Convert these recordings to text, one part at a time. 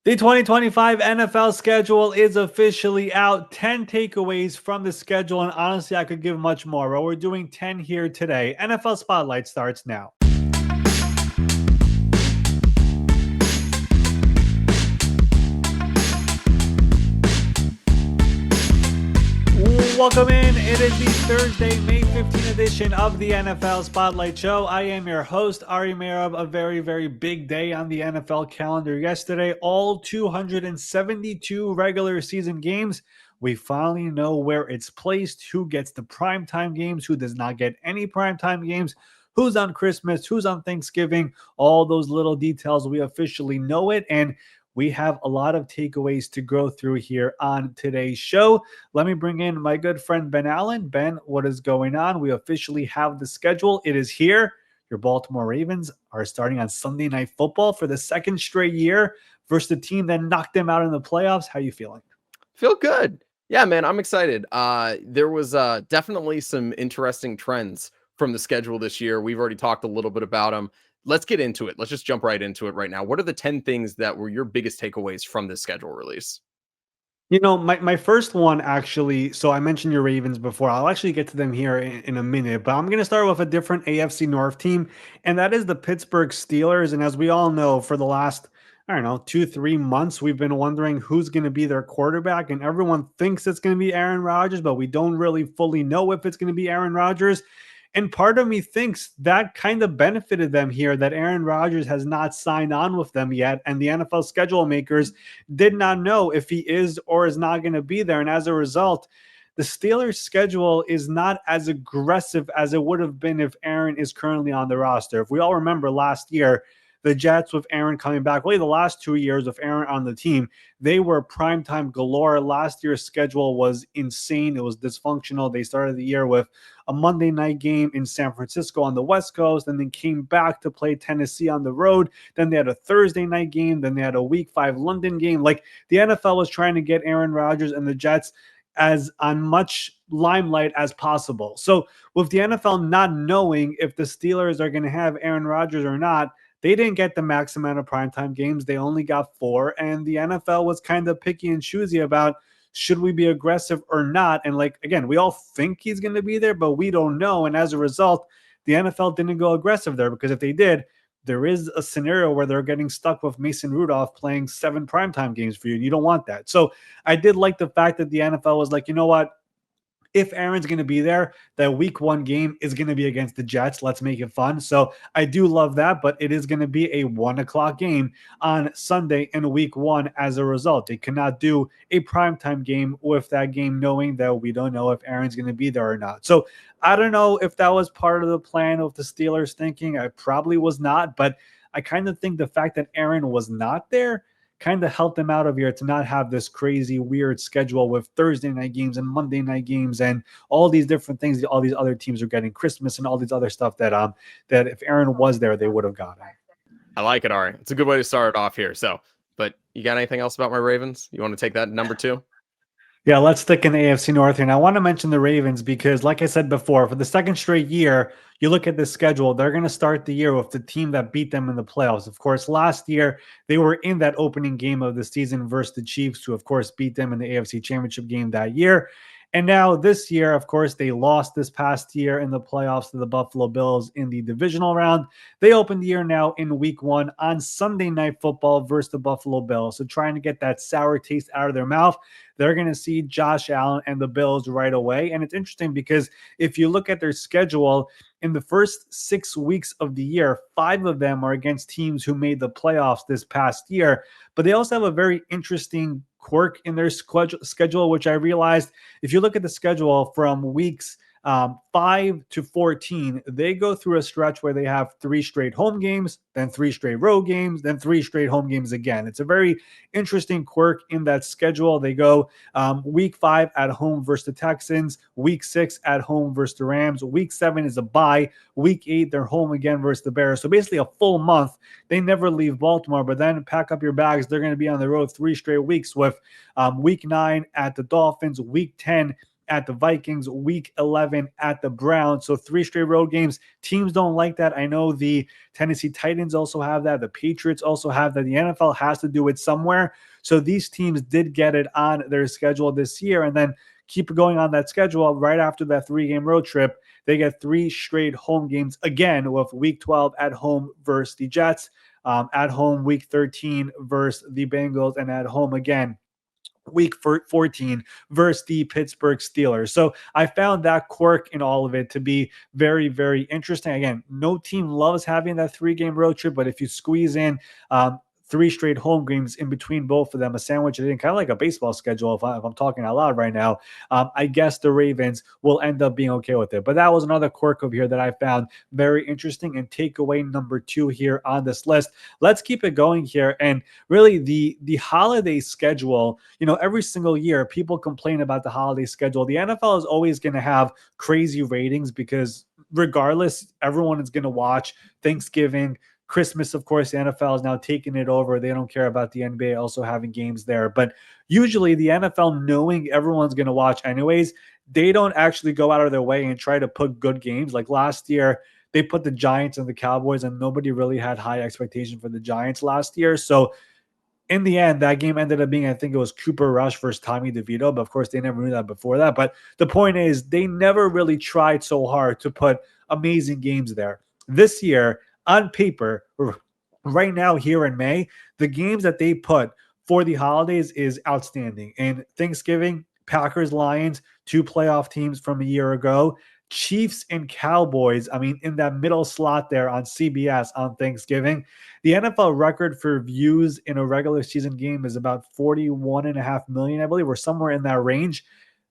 The 2025 NFL schedule is officially out. 10 takeaways from the schedule, and honestly, I could give much more, but we're doing 10 here today. NFL Spotlight starts now. Welcome in. It is the Thursday, May 15th edition of the NFL Spotlight Show. I am your host, Ari Meirov. A very, very big day on the NFL calendar yesterday. All 272 regular season games. We finally know where it's placed, who gets the primetime games, who does not get any primetime games, who's on Christmas, who's on Thanksgiving, all those little details. We officially know it, and we have a lot of takeaways to go through here on today's show. Let me bring in my good friend Ben Allen. Ben, what is going on? We officially have the schedule. It is here. Your Baltimore Ravens are starting on Sunday Night Football for the second straight year versus the team that knocked them out in the playoffs. How are you feeling? Feel good. Yeah, man, I'm excited. There was definitely some interesting trends from the schedule this year. We've already talked a little bit about them. Let's get into it. Let's just jump right into it right now. What are the 10 things that were your biggest takeaways from this schedule release? You know, my first one actually, so I mentioned your Ravens before. I'll actually get to them here in a minute, but I'm going to start with a different AFC North team, and that is the Pittsburgh Steelers. And as we all know, for the last, I don't know, 2-3 months, we've been wondering who's going to be their quarterback, and everyone thinks it's going to be Aaron Rodgers, but we don't really fully know if it's going to be Aaron Rodgers. And part of me thinks that kind of benefited them here, that Aaron Rodgers has not signed on with them yet. And the NFL schedule makers did not know if he is or is not going to be there. And as a result, the Steelers' schedule is not as aggressive as it would have been if Aaron is currently on the roster. If we all remember last year, the Jets with Aaron coming back, really the last 2 years of Aaron on the team, they were primetime galore. Last year's schedule was insane. It was dysfunctional. They started the year with a Monday night game in San Francisco on the West Coast, and then came back to play Tennessee on the road. Then they had a Thursday night game. Then they had a Week 5 London game. Like, the NFL was trying to get Aaron Rodgers and the Jets as on much limelight as possible. So with the NFL not knowing if the Steelers are going to have Aaron Rodgers or not, they didn't get the max amount of primetime games. They only got 4, and the NFL was kind of picky and choosy about should we be aggressive or not. And like, again, we all think he's going to be there, but we don't know. And as a result, the NFL didn't go aggressive there, because if they did, there is a scenario where they're getting stuck with Mason Rudolph playing 7 primetime games for you. And you don't want that. So I did like the fact that the NFL was like, you know what? If Aaron's going to be there, that week 1 game is going to be against the Jets. Let's make it fun. So I do love that, but it is going to be a 1:00 game on Sunday in week 1 as a result. They cannot do a primetime game with that game knowing that we don't know if Aaron's going to be there or not. So I don't know if that was part of the plan of the Steelers thinking. I probably was not, but I kind of think the fact that Aaron was not there kind of helped them out of here to not have this crazy, weird schedule with Thursday night games and Monday night games and all these different things. All these other teams are getting Christmas and all these other stuff that that if Aaron was there, they would have gotten. I like it, Ari. It's a good way to start it off here. So, but you got anything else about my Ravens? You want to take that number 2? Yeah, let's stick in the AFC North here. And I want to mention the Ravens because, like I said before, for the second straight year, you look at the schedule, they're going to start the year with the team that beat them in the playoffs. Of course, last year, they were in that opening game of the season versus the Chiefs, who, of course, beat them in the AFC Championship game that year. And now this year, of course, they lost this past year in the playoffs to the Buffalo Bills in the divisional round. They opened the year now in week 1 on Sunday Night Football versus the Buffalo Bills. So trying to get that sour taste out of their mouth. They're going to see Josh Allen and the Bills right away. And it's interesting because if you look at their schedule, in the first 6 weeks of the year, 5 of them are against teams who made the playoffs this past year. But they also have a very interesting quirk in their schedule, which I realized if you look at the schedule from weeks 5 to 14, they go through a stretch where they have 3 straight home games, then 3 straight road games, then 3 straight home games again. It's a very interesting quirk in that schedule. They go week 5 at home versus the Texans, week 6 at home versus the Rams, week 7 is a bye, week 8 they're home again versus the Bears. So basically a full month. They never leave Baltimore, but then pack up your bags. They're going to be on the road 3 straight weeks with week 9 at the Dolphins, week 10 at the Vikings, week 11 at the Browns. So 3 straight road games. Teams don't like that. I know the Tennessee Titans also have that. The Patriots also have that. The NFL has to do it somewhere. So these teams did get it on their schedule this year, and then keep going on that schedule. Right after that 3-game road trip, they get 3 straight home games again, with week 12 at home versus the Jets, at home week 13 versus the Bengals, and at home again week 14 versus the Pittsburgh Steelers. So I found that quirk in all of it to be very, very interesting. Again, no team loves having that 3-game road trip, but if you squeeze in 3 straight home games in between both of them, a sandwich, kind of like a baseball schedule, if I'm talking out loud right now, I guess the Ravens will end up being okay with it. But that was another quirk over here that I found very interesting. And takeaway number 2 here on this list. Let's keep it going here. And really, the holiday schedule, every single year people complain about the holiday schedule. The NFL is always going to have crazy ratings because regardless, everyone is going to watch Thanksgiving, Christmas. Of course, the NFL is now taking it over. They don't care about the NBA also having games there. But usually the NFL, knowing everyone's going to watch anyways, they don't actually go out of their way and try to put good games. Like last year, they put the Giants and the Cowboys, and nobody really had high expectation for the Giants last year. So in the end, that game ended up being, I think it was Cooper Rush versus Tommy DeVito, but of course they never knew that before that. But the point is, they never really tried so hard to put amazing games there. This year, on paper, right now here in May, the games that they put for the holidays is outstanding. And Thanksgiving, Packers, Lions, 2 playoff teams from a year ago. Chiefs and Cowboys, in that middle slot there on CBS on Thanksgiving. The NFL record for views in a regular season game is about 41.5 million, I believe, or somewhere in that range.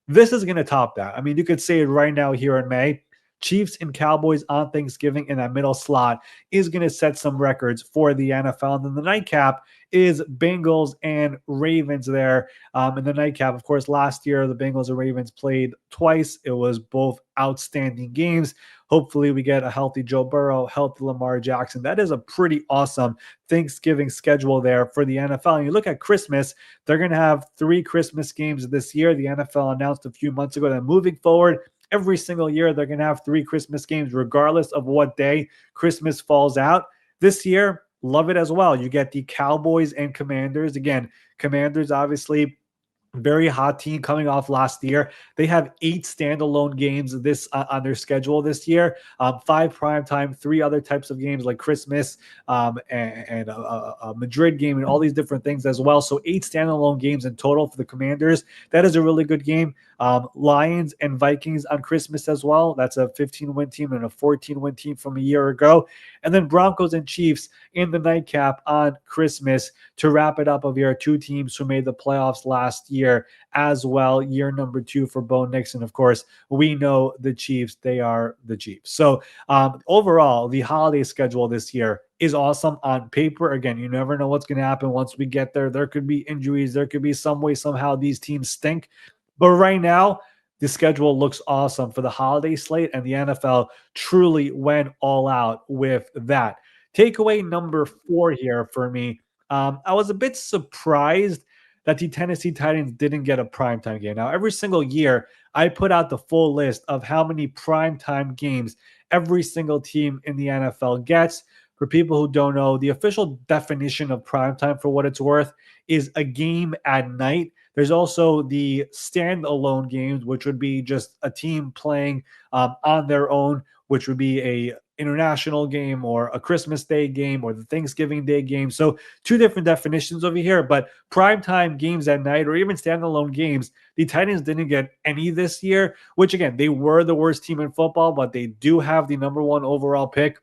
This is going to top that. You could say it right now here in May. Chiefs and Cowboys on Thanksgiving in that middle slot is going to set some records for the NFL. And then the nightcap is Bengals and Ravens there. In the nightcap, of course, last year, the Bengals and Ravens played twice. It was both outstanding games. Hopefully we get a healthy Joe Burrow, healthy Lamar Jackson. That is a pretty awesome Thanksgiving schedule there for the NFL. And you look at Christmas, they're going to have 3 Christmas games this year. The NFL announced a few months ago that moving forward, every single year, they're going to have 3 Christmas games, regardless of what day Christmas falls out. This year, love it as well. You get the Cowboys and Commanders. Again, Commanders, obviously, very hot team coming off last year. They have 8 standalone games this on their schedule this year. 5 primetime, 3 other types of games like Christmas and a Madrid game and all these different things as well. So 8 standalone games in total for the Commanders. That is a really good game. Lions and Vikings on Christmas as well. That's a 15-win team and a 14-win team from a year ago. And then Broncos and Chiefs in the nightcap on Christmas to wrap it up of your 2 teams who made the playoffs last year as well. Year number 2 for Bo Nixon. Of course, we know the Chiefs. They are the Chiefs. So overall, the holiday schedule this year is awesome on paper. Again, you never know what's going to happen once we get there. There could be injuries. There could be some way, somehow these teams stink. But right now, the schedule looks awesome for the holiday slate, and the NFL truly went all out with that. Takeaway number 4 here for me. I was a bit surprised that the Tennessee Titans didn't get a primetime game. Now, every single year, I put out the full list of how many primetime games every single team in the NFL gets. For people who don't know, the official definition of primetime, for what it's worth, is a game at night. There's also the standalone games, which would be just a team playing on their own, which would be a international game or a Christmas Day game or the Thanksgiving Day game. So 2 different definitions over here, but primetime games at night or even standalone games, the Titans didn't get any this year, which again, they were the worst team in football, but they do have the number 1 overall pick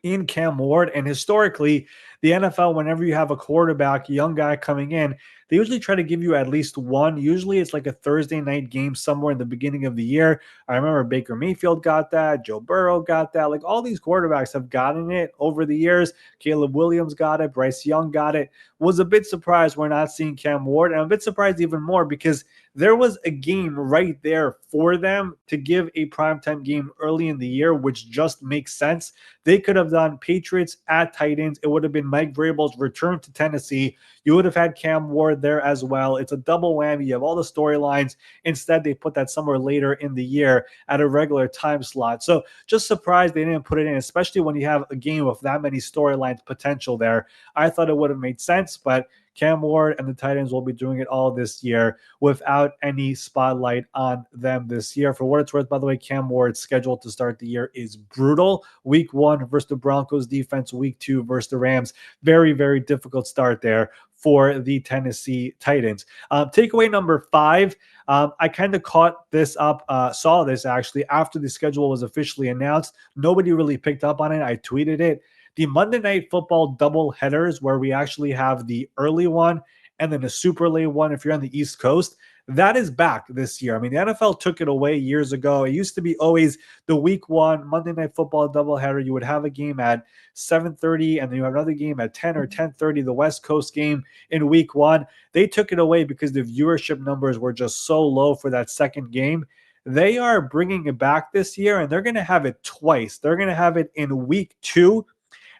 in Cam Ward. And historically, the NFL, whenever you have a quarterback, young guy coming in, they usually try to give you at least one. Usually it's like a Thursday night game somewhere in the beginning of the year. I remember Baker Mayfield got that. Joe Burrow got that. Like all these quarterbacks have gotten it over the years. Caleb Williams got it. Bryce Young got it. Was a bit surprised we're not seeing Cam Ward. And I'm a bit surprised even more because there was a game right there for them to give a primetime game early in the year, which just makes sense. They could have done Patriots at Titans. It would have been Mike Vrabel's return to Tennessee. You would have had Cam Ward there as well. It's a double whammy. You have all the storylines. Instead, they put that somewhere later in the year at a regular time slot. So just surprised they didn't put it in, especially when you have a game with that many storylines potential there. I thought it would have made sense, but Cam Ward and the Titans will be doing it all this year without any spotlight on them this year. For what it's worth, by the way, Cam Ward's schedule to start the year is brutal. Week 1 versus the Broncos defense, week 2 versus the Rams. Very, very difficult start there for the Tennessee Titans. Takeaway number 5. I kind of caught this up, saw this actually after the schedule was officially announced. Nobody really picked up on it. I tweeted it. The Monday Night Football double headers, where we actually have the early one and then the super late one if you're on the East Coast, that is back this year. I mean, the NFL took it away years ago. It used to be always the week 1 Monday Night Football doubleheader. You would have a game at 7:30 and then you have another game at 10 or 10:30, the West Coast game in week 1. They took it away because the viewership numbers were just so low for that second game. They are bringing it back this year, and they're going to have it twice. They're going to have it in week 2,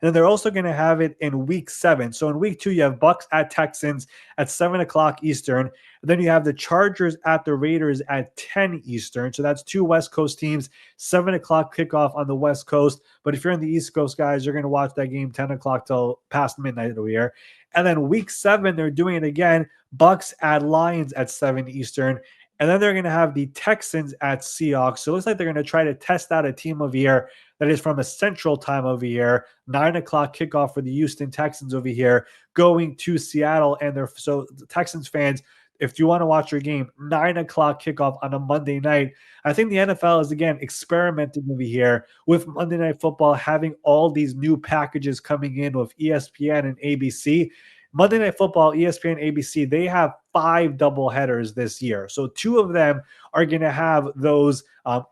and then they're also going to have it in week 7. So in week 2, you have Bucks at Texans at 7 o'clock Eastern. And then you have the Chargers at the Raiders at 10 Eastern. So that's 2 West Coast teams, 7 o'clock kickoff on the West Coast. But if you're in the East Coast, guys, you're going to watch that game 10 o'clock till past midnight over here. And then week 7, they're doing it again. Bucks at Lions at 7 Eastern. And then they're going to have the Texans at Seahawks. So it looks like they're going to try to test out a team over here that is from a central time over here. 9 o'clock kickoff for the Houston Texans over here, going to Seattle. And so the Texans fans, if you want to watch your game, 9 o'clock kickoff on a Monday night. I think the NFL is, again, experimenting over here with Monday Night Football, having all these new packages coming in with ESPN and ABC. Monday Night Football, ESPN, ABC, they have 5 doubleheaders this year. So 2 of them are going to have those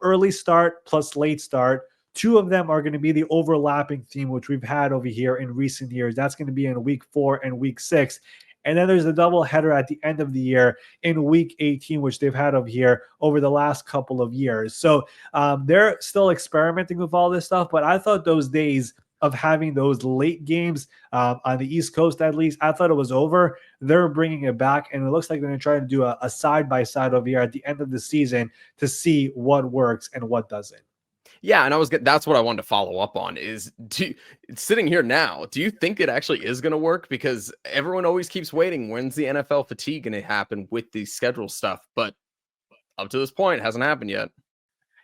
early start plus late start. 2 of them are going to be the overlapping theme, which we've had over here in recent years. That's going to be in week 4 and week 6. And then there's a doubleheader at the end of the year in week 18, which they've had over here over the last couple of years. So they're still experimenting with all this stuff, but I thought those days of having those late games on the East Coast, at least, I thought it was over. They're bringing it back, and it looks like they're going to try to do a side-by-side over here at the end of the season to see what works and what doesn't. Yeah, and that's what I wanted to follow up on is sitting here now, do you think it actually is going to work? Because everyone always keeps waiting. When's the NFL fatigue going to happen with the schedule stuff? But up to this point, it hasn't happened yet.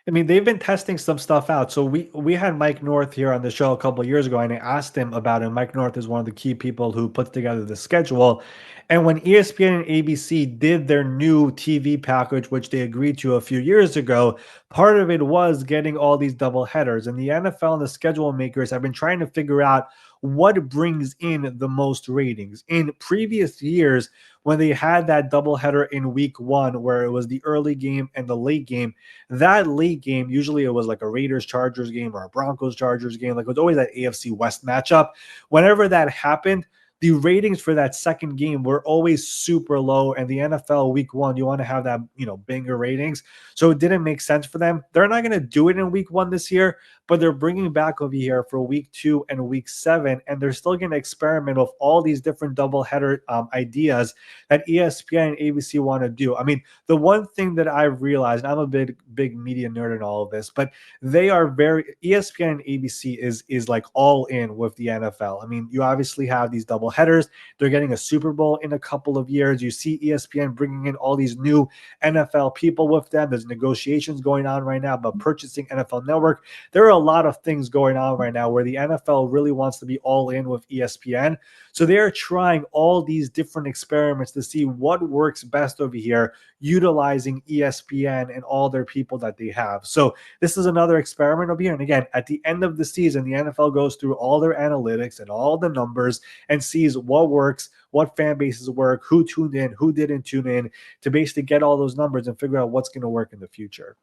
I mean, they've been testing some stuff out. So we had Mike North here on the show a couple of years ago, and I asked him about it. Mike North is one of the key people who puts together the schedule. And when ESPN and ABC did their new TV package, which they agreed to a few years ago, part of it was getting all these double headers. And the NFL and the schedule makers have been trying to figure out what brings in the most ratings. In previous years, when they had that doubleheader in week 1, where it was the early game and the late game, that late game, usually it was like a Raiders-Chargers game or a Broncos-Chargers game. Like it was always that AFC West matchup. Whenever that happened, the ratings for that second game were always super low. And the NFL week 1, you want to have that, banger ratings. So it didn't make sense for them. They're not going to do it in week 1 this year, but they're bringing back over here for week 2 and week 7. And they're still going to experiment with all these different doubleheader ideas that ESPN and ABC want to do. I mean, the one thing that I've realized, and I'm a big media nerd in all of this, but they are ESPN and ABC is like all in with the NFL. I mean, you obviously have these double headers. They're getting a Super Bowl in a couple of years. You see ESPN bringing in all these new NFL people with them. There's negotiations going on right now about purchasing NFL Network. There are a lot of things going on right now where the NFL really wants to be all in with ESPN. So they're trying all these different experiments to see what works best over here, utilizing ESPN and all their people that they have. So this is another experiment over here. And again, at the end of the season, the NFL goes through all their analytics and all the numbers and sees what works, what fan bases work, who tuned in, who didn't tune in, to basically get all those numbers and figure out what's going to work in the future.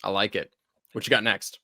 I like it. What you got next?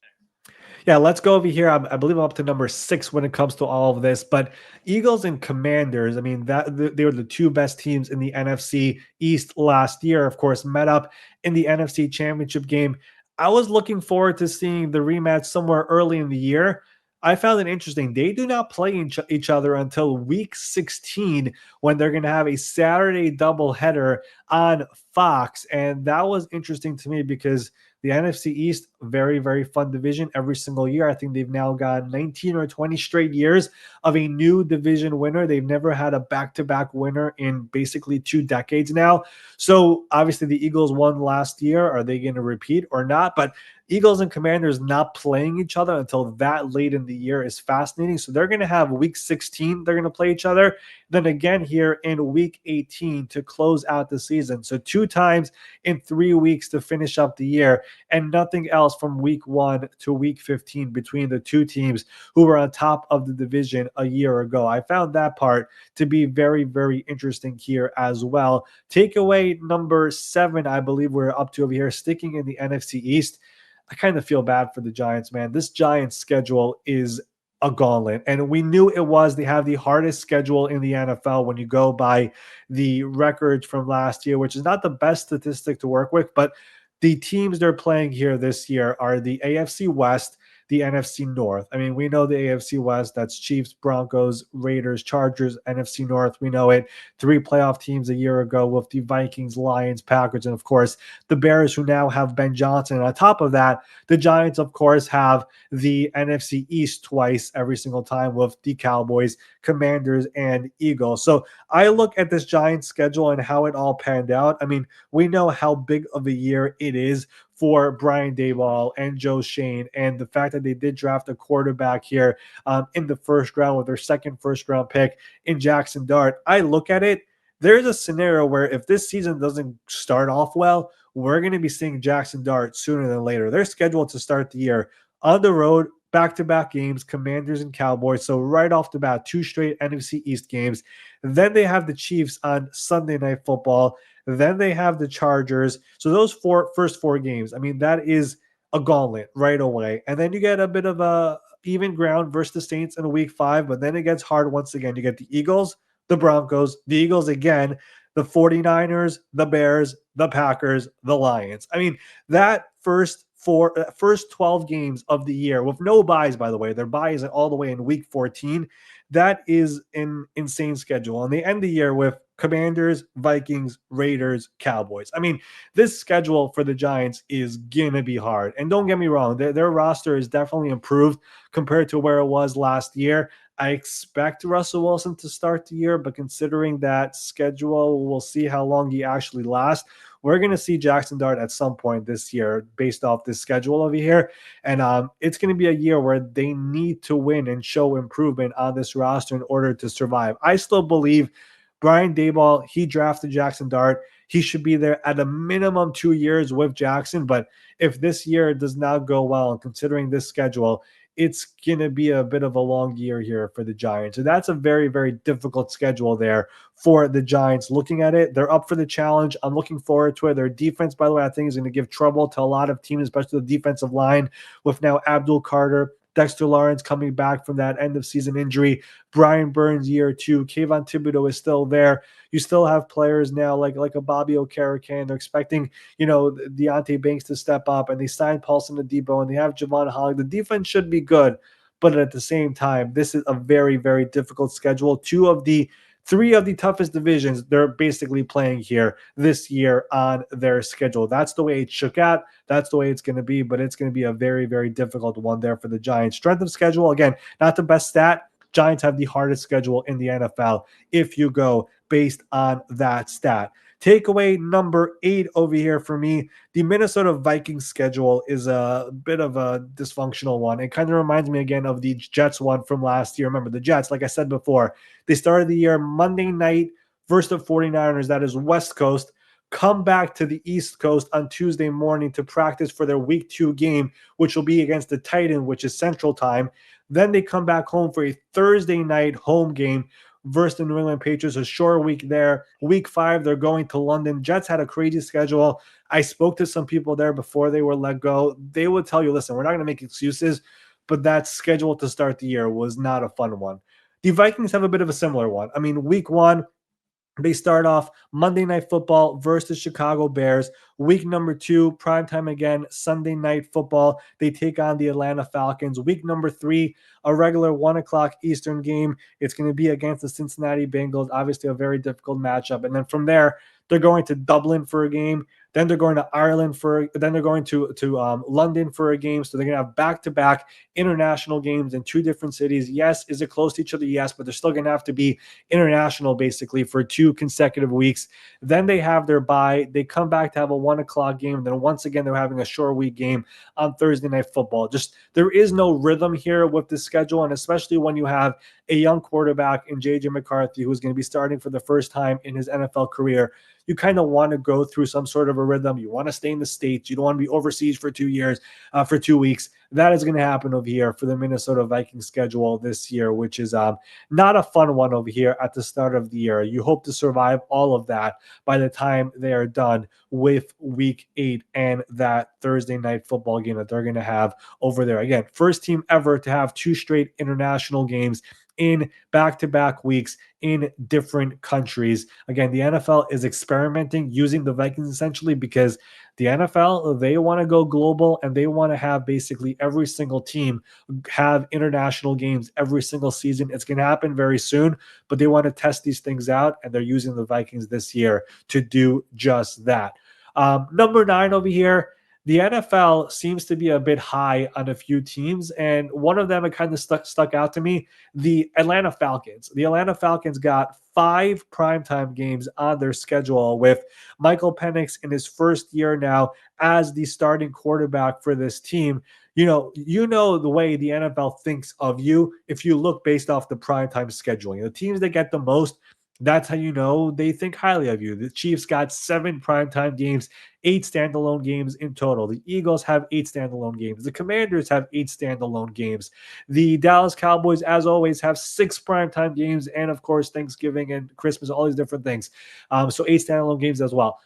Yeah, let's go over here. I believe I'm up to number 6 when it comes to all of this. But Eagles and Commanders, I mean, they were the 2 best teams in the NFC East last year, of course, met up in the NFC Championship game. I was looking forward to seeing the rematch somewhere early in the year. I found it interesting. They do not play each other until week 16 when they're going to have a Saturday doubleheader on Fox. And that was interesting to me because the NFC East, very, very fun division every single year. I think they've now got 19 or 20 straight years of a new division winner. They've never had a back to back winner in basically 2 decades now. So obviously the Eagles won last year. Are they going to repeat or not? But Eagles and Commanders not playing each other until that late in the year is fascinating. So they're going to have week 16, they're going to play each other. Then again here in week 18 to close out the season. So 2 times in 3 weeks to finish up the year, and nothing else from week 1 to week 15 between the two teams who were on top of the division a year ago. I found that part to be very, very interesting here as well. Takeaway number 7, I believe we're up to over here, sticking in the NFC East. I kind of feel bad for the Giants, man. This Giants schedule is a gauntlet, and we knew it was. They have the hardest schedule in the NFL when you go by the records from last year, which is not the best statistic to work with, but the teams they're playing here this year are the AFC West, the NFC North. I mean, we know the AFC West, that's Chiefs, Broncos, Raiders, Chargers. NFC North, we know it. 3 playoff teams a year ago with the Vikings, Lions, Packers, and of course, the Bears, who now have Ben Johnson. And on top of that, the Giants, of course, have the NFC East twice every single time with the Cowboys, Commanders, and Eagles. So I look at this Giants schedule and how it all panned out. I mean, we know how big of a year it is for Brian Daboll and Joe Shane, and the fact that they did draft a quarterback here in the first round with their second first-round pick in Jackson Dart. I look at it, there's a scenario where if this season doesn't start off well, we're going to be seeing Jackson Dart sooner than later. They're scheduled to start the year on the road, back-to-back games, Commanders and Cowboys. So right off the bat, 2 straight NFC East games. Then they have the Chiefs on Sunday Night Football. Then they have the Chargers. So those first 4 games, I mean, that is a gauntlet right away. And then you get a bit of a even ground versus the Saints in week 5, but then it gets hard once again. You get the Eagles, the Broncos, the Eagles again, the 49ers, the Bears, the Packers, the Lions. I mean, that first 12 games of the year with no buys, by the way, their buy is all the way in week 14. That is an insane schedule. And they end the year with Commanders, Vikings, Raiders, Cowboys. I mean, this schedule for the Giants is going to be hard. And don't get me wrong, their roster is definitely improved compared to where it was last year. I expect Russell Wilson to start the year, but considering that schedule, we'll see how long he actually lasts. We're going to see Jackson Dart at some point this year based off this schedule over here. And it's going to be a year where they need to win and show improvement on this roster in order to survive. I still believe Brian Daboll, he drafted Jackson Dart. He should be there at a minimum 2 years with Jackson. But if this year does not go well, and considering this schedule, it's going to be a bit of a long year here for the Giants. So that's a very, very difficult schedule there for the Giants. Looking at it, they're up for the challenge. I'm looking forward to it. Their defense, by the way, I think is going to give trouble to a lot of teams, especially the defensive line with now Abdul Carter, Dexter Lawrence coming back from that end of season injury, Brian Burns year 2, Kayvon Thibodeau is still there. You still have players now like a Bobby Okereke. They're expecting, Deontay Banks to step up, and they signed Paulson Adebo, and they have Javon Holland. The defense should be good, but at the same time, this is a very, very difficult schedule. 3 of the toughest divisions they're basically playing here this year on their schedule. That's the way it shook out. That's the way it's going to be, but it's going to be a very, very difficult one there for the Giants. Strength of schedule, again, not the best stat. Giants have the hardest schedule in the NFL if you go based on that stat. Takeaway number 8 over here for me, the Minnesota Vikings schedule is a bit of a dysfunctional one. It kind of reminds me again of the Jets one from last year. Remember, the Jets, like I said before, they started the year Monday night versus the 49ers. That is West Coast. Come back to the East Coast on Tuesday morning to practice for their week 2 game, which will be against the Titans, which is Central Time. Then they come back home for a Thursday night home game versus the New England Patriots. A short week there. Week 5, they're going to London. Jets had a crazy schedule. I spoke to some people there before they were let go. They would tell you, listen, we're not going to make excuses, but that schedule to start the year was not a fun one. The Vikings have a bit of a similar one. I mean, week 1, They start off Monday Night Football versus the Chicago Bears. Week number 2, primetime again, Sunday Night Football. They take on the Atlanta Falcons. Week number 3, a regular 1 o'clock Eastern game. It's going to be against the Cincinnati Bengals. Obviously, a very difficult matchup. And then from there, they're going to Dublin for a game. Then they're going to Ireland then they're going to London for a game. So they're going to have back-to-back international games in 2 different cities. Yes, is it close to each other? Yes, but they're still going to have to be international basically for 2 consecutive weeks. Then they have their bye. They come back to have a 1 o'clock game. And then once again, they're having a short week game on Thursday Night Football. Just there is no rhythm here with the schedule, and especially when you have a young quarterback in J.J. McCarthy who's going to be starting for the first time in his NFL career. You kind of want to go through some sort of a rhythm. You want to stay in the States. You don't want to be overseas for 2 years, for 2 weeks. That is going to happen over here for the Minnesota Vikings schedule this year, which is not a fun one over here at the start of the year. You hope to survive all of that by the time they are done with week 8 and that Thursday Night Football game that they're going to have over there. Again, first team ever to have 2 straight international games in back-to-back weeks in different countries. Again, the NFL is experimenting using the Vikings essentially because the NFL, they want to go global and they want to have basically every single team have international games every single season. It's going to happen very soon, but they want to test these things out, and they're using the Vikings this year to do just that. Number 9 over here, the NFL seems to be a bit high on a few teams, and one of them, it kind of stuck out to me, the Atlanta Falcons. The Atlanta Falcons got 5 primetime games on their schedule with Michael Penix in his first year now as the starting quarterback for this team. You know the way the NFL thinks of you if you look based off the primetime scheduling. The teams that get the most, that's how you know they think highly of you. The Chiefs got 7 primetime games, 8 standalone games in total. The Eagles have 8 standalone games. The Commanders have 8 standalone games. The Dallas Cowboys, as always, have 6 primetime games, and of course, Thanksgiving and Christmas, all these different things. So 8 standalone games as well.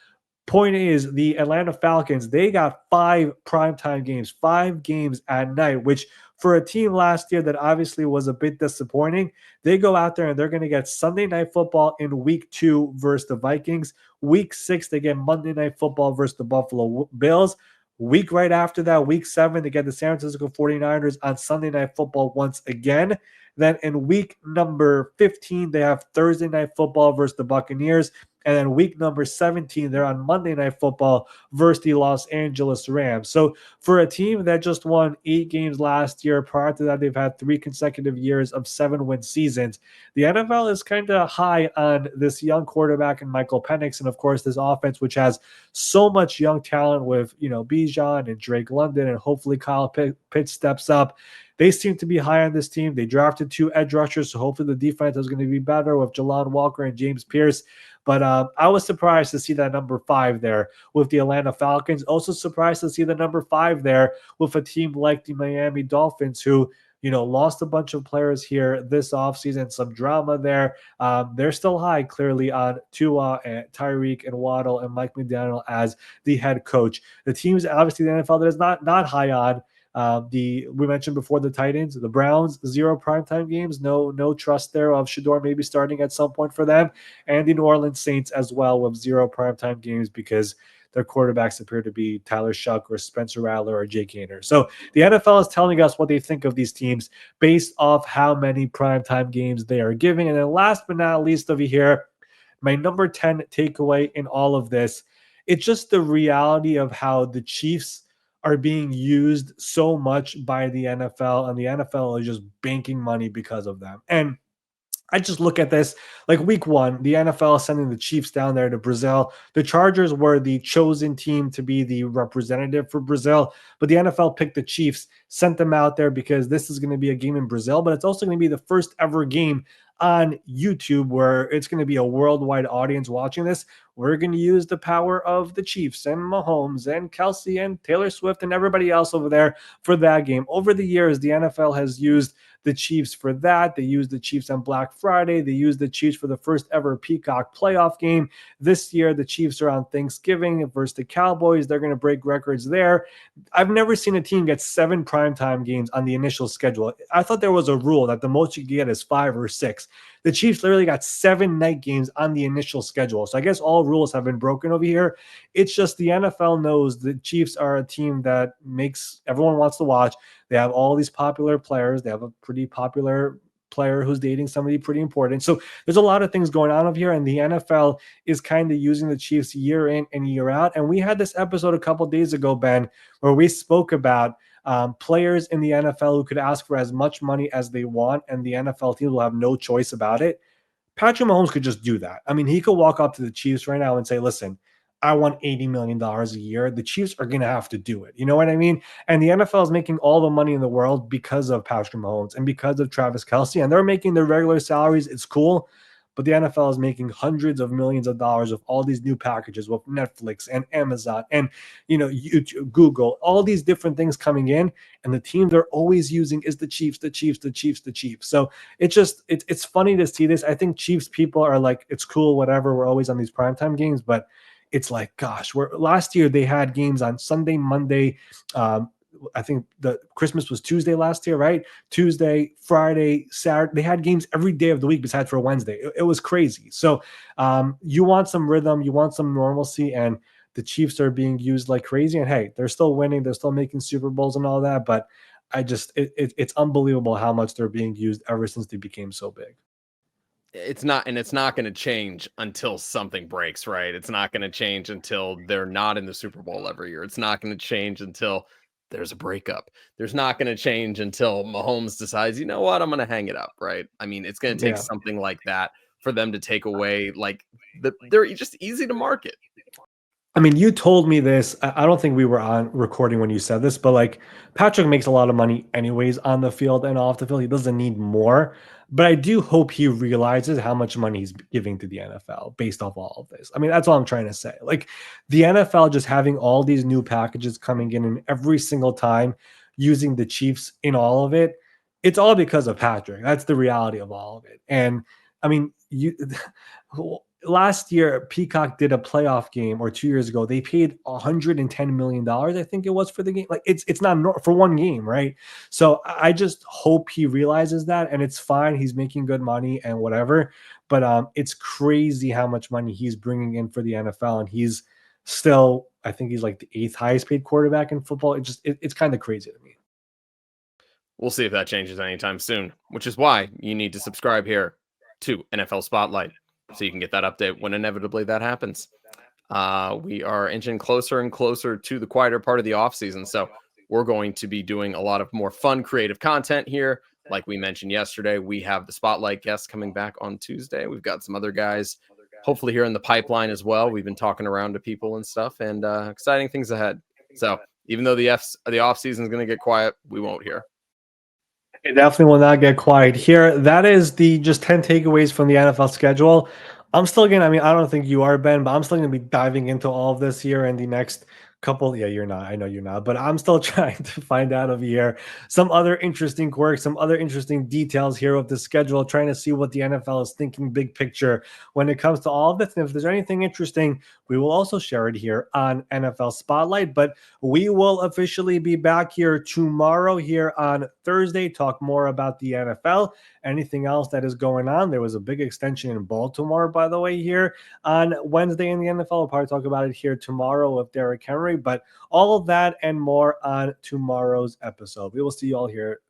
Point is, the Atlanta Falcons, they got 5 primetime games, 5 games at night, which for a team last year that obviously was a bit disappointing, they go out there and they're going to get Sunday Night Football in week 2 versus the Vikings. Week 6, they get Monday Night Football versus the Buffalo Bills. Week right after that, week 7, they get the San Francisco 49ers on Sunday Night Football once again. Then in week number 15, they have Thursday Night Football versus the Buccaneers. And then week number 17, they're on Monday Night Football versus the Los Angeles Rams. So for a team that just won 8 games last year, prior to that, they've had 3 consecutive years of 7-win seasons. The NFL is kind of high on this young quarterback in Michael Penix. And of course, this offense, which has so much young talent with, Bijan and Drake London, and hopefully Kyle Pitts steps up. They seem to be high on this team. They drafted 2 edge rushers, so hopefully the defense is going to be better with Jalon Walker and James Pierce. But I was surprised to see that number 5 there with the Atlanta Falcons. Also surprised to see the number 5 there with a team like the Miami Dolphins, who lost a bunch of players here this offseason, some drama there. They're still high, clearly, on Tua and Tyreek and Waddle and Mike McDaniel as the head coach. The teams, obviously, the NFL that is not high on. We mentioned before the Titans, the Browns, 0 primetime games, no trust there of Shador maybe starting at some point for them, and the New Orleans Saints as well with 0 primetime games because their quarterbacks appear to be Tyler Shuck or Spencer Rattler or Jake Haener. So the NFL is telling us what they think of these teams based off how many primetime games they are giving. And then last but not least over here, my number 10 takeaway in all of this, it's just the reality of how the Chiefs are being used so much by the NFL, and the NFL is just banking money because of them. And I just look at this like week 1, the NFL is sending the Chiefs down there to Brazil. The Chargers were the chosen team to be the representative for Brazil, but the NFL picked the Chiefs, sent them out there because this is going to be a game in Brazil, but it's also going to be the first ever game on YouTube where it's going to be a worldwide audience watching this. We're going to use the power of the Chiefs and Mahomes and Kelsey and Taylor Swift and everybody else over there for that game. Over the years, the NFL has used the Chiefs for that. They used the Chiefs on Black Friday. They used the Chiefs for the first ever Peacock playoff game. This year, the Chiefs are on Thanksgiving versus the Cowboys. They're going to break records there. I've never seen a team get 7 primetime games on the initial schedule. I thought there was a rule that the most you can get is 5 or 6. The Chiefs literally got 7 night games on the initial schedule. So I guess all rules have been broken over here. It's just the NFL knows the Chiefs are a team that makes everyone wants to watch. They have all these popular players. They have a pretty popular player who's dating somebody pretty important. So there's a lot of things going on over here, and the NFL is kind of using the Chiefs year in and year out. And we had this episode a couple days ago, Ben, where we spoke about players in the NFL who could ask for as much money as they want, and the NFL teams will have no choice about it. Patrick Mahomes could just do that. I mean, he could walk up to the Chiefs right now and say, listen, I want $80 million a year. The Chiefs are going to have to do it. You know what I mean? And the NFL is making all the money in the world because of Patrick Mahomes and because of Travis Kelce. And they're making their regular salaries. It's cool. But the NFL is making hundreds of millions of dollars of all these new packages with Netflix and Amazon and, YouTube, Google, all these different things coming in. And the team they're always using is the Chiefs, the Chiefs, the Chiefs, the Chiefs. So it's funny to see this. I think Chiefs people are like, it's cool, whatever. We're always on these primetime games, but it's like, gosh, last year they had games on Sunday, Monday. I think the Christmas was Tuesday last year, right? Tuesday, Friday, Saturday. They had games every day of the week besides for Wednesday. It was crazy. So you want some rhythm, you want some normalcy, and the Chiefs are being used like crazy. And hey, they're still winning. They're still making Super Bowls and all that. But it's unbelievable how much they're being used ever since they became so big. It's not going to change until something breaks, right? It's not going to change until they're not in the Super Bowl every year. It's not going to change until there's a breakup. There's not going to change until Mahomes decides, you know what, I'm going to hang it up, right? I mean, it's going to take something like that for them to take away, like, they're just easy to market. I mean, you told me this. I don't think we were on recording when you said this, but like Patrick makes a lot of money anyways on the field and off the field. He doesn't need more. But I do hope he realizes how much money he's giving to the NFL based off all of this. I mean, that's all I'm trying to say. Like the NFL just having all these new packages coming in and every single time using the Chiefs in all of it, it's all because of Patrick. That's the reality of all of it. And I mean, last year, Peacock did a playoff game, or 2 years ago, they paid $110 million, I think it was, for the game. Like it's not for one game, right? So I just hope he realizes that, and it's fine. He's making good money and whatever, but it's crazy how much money he's bringing in for the NFL, and he's still, I think he's like the 8th highest paid quarterback in football. It's kind of crazy to me. We'll see if that changes anytime soon, which is why you need to subscribe here to NFL Spotlight, so you can get that update when inevitably that happens. We are inching closer and closer to the quieter part of the offseason, so we're going to be doing a lot of more fun, creative content here. Like we mentioned yesterday, we have the Spotlight guest coming back on Tuesday. We've got some other guys hopefully here in the pipeline as well. We've been talking around to people and stuff, and exciting things ahead. So even though the offseason is going to get quiet, we won't hear. It definitely will not get quiet here. That is the just 10 takeaways from the NFL schedule. I'm still going to, I mean, I don't think you are, Ben, but I'm still going to be diving into all of this here in the next couple. Yeah, you're not. I know you're not, but I'm still trying to find out of here some other interesting quirks, some other interesting details here of the schedule, trying to see what the NFL is thinking big picture when it comes to all of this. And if there's anything interesting, we will also share it here on NFL Spotlight. But we will officially be back here tomorrow here on Thursday, talk more about the NFL, anything else that is going on. There was a big extension in Baltimore, by the way, here on Wednesday in the NFL. We'll probably talk about it here tomorrow with Derrick Henry, but all of that and more on tomorrow's episode. We will see you all here